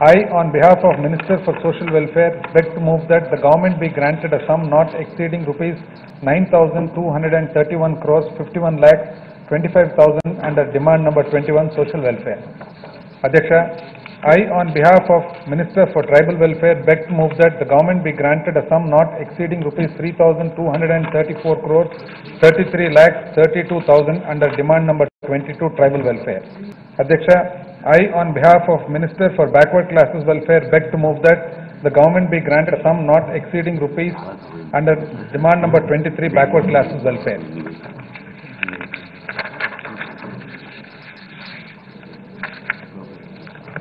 I, on behalf of Minister for Social Welfare, beg to move that the government be granted a sum not exceeding rupees 9,231 crores 51 lakhs 25,000 under demand number 21 Social Welfare. Adhyaksha, I, on behalf of Minister for Tribal Welfare, beg to move that the government be granted a sum not exceeding rupees 3,234 crores 33 lakhs 32,000 under demand number 22 Tribal Welfare. Adhyaksha, I, on behalf of Minister for Backward Classes Welfare, beg to move that the government be granted a sum not exceeding rupees under demand number 23 Backward Classes Welfare.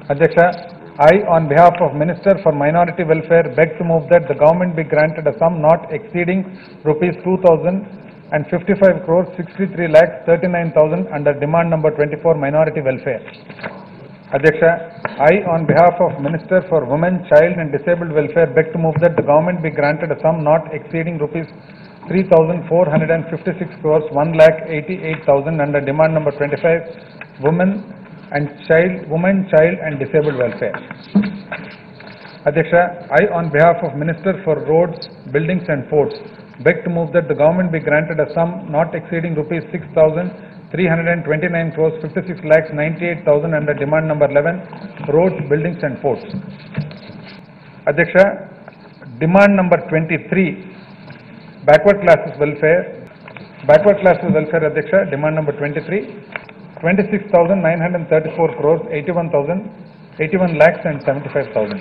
Adhyaksha, I, on behalf of Minister for Minority Welfare, beg to move that the government be granted a sum not exceeding rupees 2,055 crores 63 lakhs 39,000 under demand number 24 Minority Welfare. Adhyaksha, I, on behalf of Minister for Women, Child and Disabled Welfare, beg to move that the government be granted a sum not exceeding rupees 3,456 crores 1,88,000 under demand number 25 Women, Child and Disabled Welfare. Adhyaksha, I, on behalf of Minister for Roads, Buildings and Ports, beg to move that the government be granted a sum not exceeding rupees 6,329 crores 56 lakhs 98,000 under demand number 11 Roads, Buildings and Ports. Adhyaksha, demand number 23 Backward Classes Welfare. Adhyaksha, demand number 23 26,934 crores 81 lakhs and 75,000.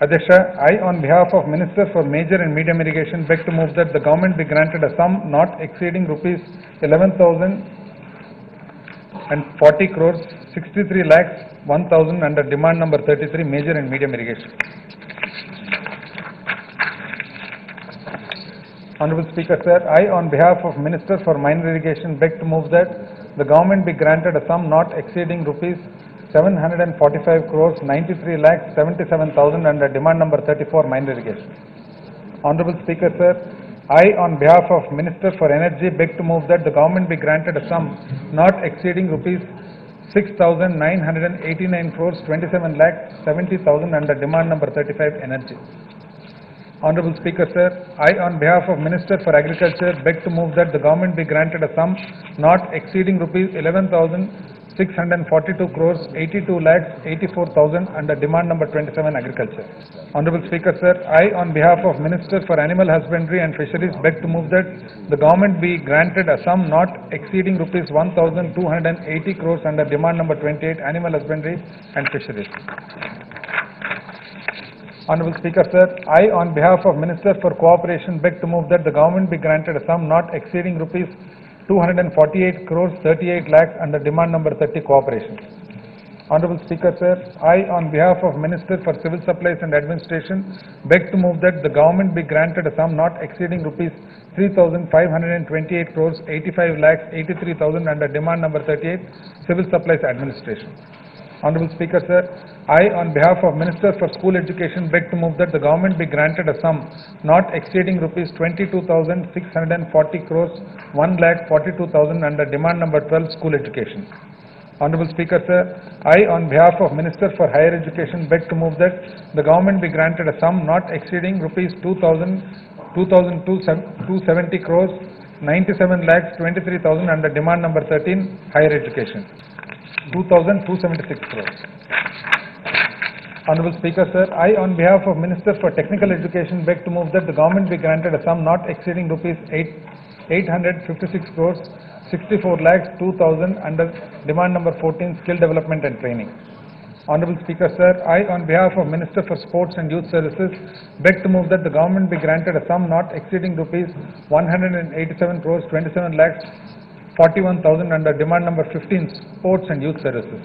Adhyaksha, I, on behalf of Minister for Major and Medium Irrigation, beg to move that the government be granted a sum not exceeding rupees 11,040 crores 63 lakhs 1,000 under demand number 33 Major and Medium Irrigation. Honorable Speaker, sir, I, on behalf of Minister for Minor Irrigation, beg to move that the government be granted a sum not exceeding rupees 745 crores 93 lakhs 77,000 under demand number 34 Minor Irrigation. Honorable Speaker, sir, I, on behalf of Minister for Energy, beg to move that the government be granted a sum not exceeding rupees 6,989 crores 27 lakhs 70,000 under demand number 35 Energy. Honorable Speaker, sir, I, on behalf of Minister for Agriculture, beg to move that the government be granted a sum not exceeding rupees 11,642 crores 82 lakhs 84,000 under demand number 27 Agriculture. Honorable Speaker, sir, I, on behalf of Minister for Animal Husbandry and Fisheries, beg to move that the government be granted a sum not exceeding rupees 1,280 crores under demand number 28 Animal Husbandry and Fisheries. Honorable Speaker, sir, I, on behalf of Minister for Cooperation, beg to move that the government be granted a sum not exceeding rupees 248 crores 38 lakhs under demand number 30 Cooperation. Honorable Speaker, sir, I, on behalf of Minister for Civil Supplies and Administration, beg to move that the government be granted a sum not exceeding rupees 3,528 crores 85 lakhs 83,000 under demand number 38 Civil Supplies Administration. Honorable Speaker, sir, I, on behalf of Minister for School Education, beg to move that the government be granted a sum not exceeding rupees 22,640 crores 1,42,000 under demand number 12 School Education. Honorable Speaker, sir, I, on behalf of Minister for Higher Education, beg to move that the government be granted a sum not exceeding rupees 2,270 crores 97 lakhs 23,000 under demand number 13 Higher Education. 2,276 crores. Honorable Speaker, sir, I, on behalf of Minister for Technical Education, beg to move that the government be granted a sum not exceeding rupees 856 crores 64 lakhs 2,000 under demand number 14 Skill Development and Training. Honorable Speaker, sir, I, on behalf of Minister for Sports and Youth Services, beg to move that the government be granted a sum not exceeding rupees 187 crores 27 lakhs 41,000 under demand number 15 Sports and Youth Services.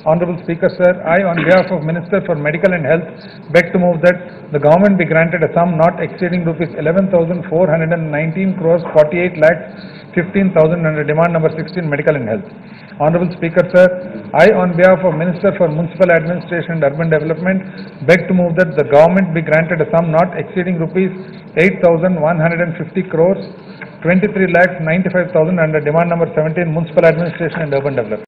Honorable Speaker, sir, I, on behalf of Minister for Medical and Health, beg to move that the government be granted a sum not exceeding rupees 11,419 crores 48 lakhs 15,000 under demand number 16 Medical and Health. Honorable Speaker, sir, I, on behalf of Minister for Municipal Administration and Urban Development, beg to move that the government be granted a sum not exceeding rupees 8,150 crores 23 lakhs 95,000 under demand number 17 Municipal Administration and Urban Development.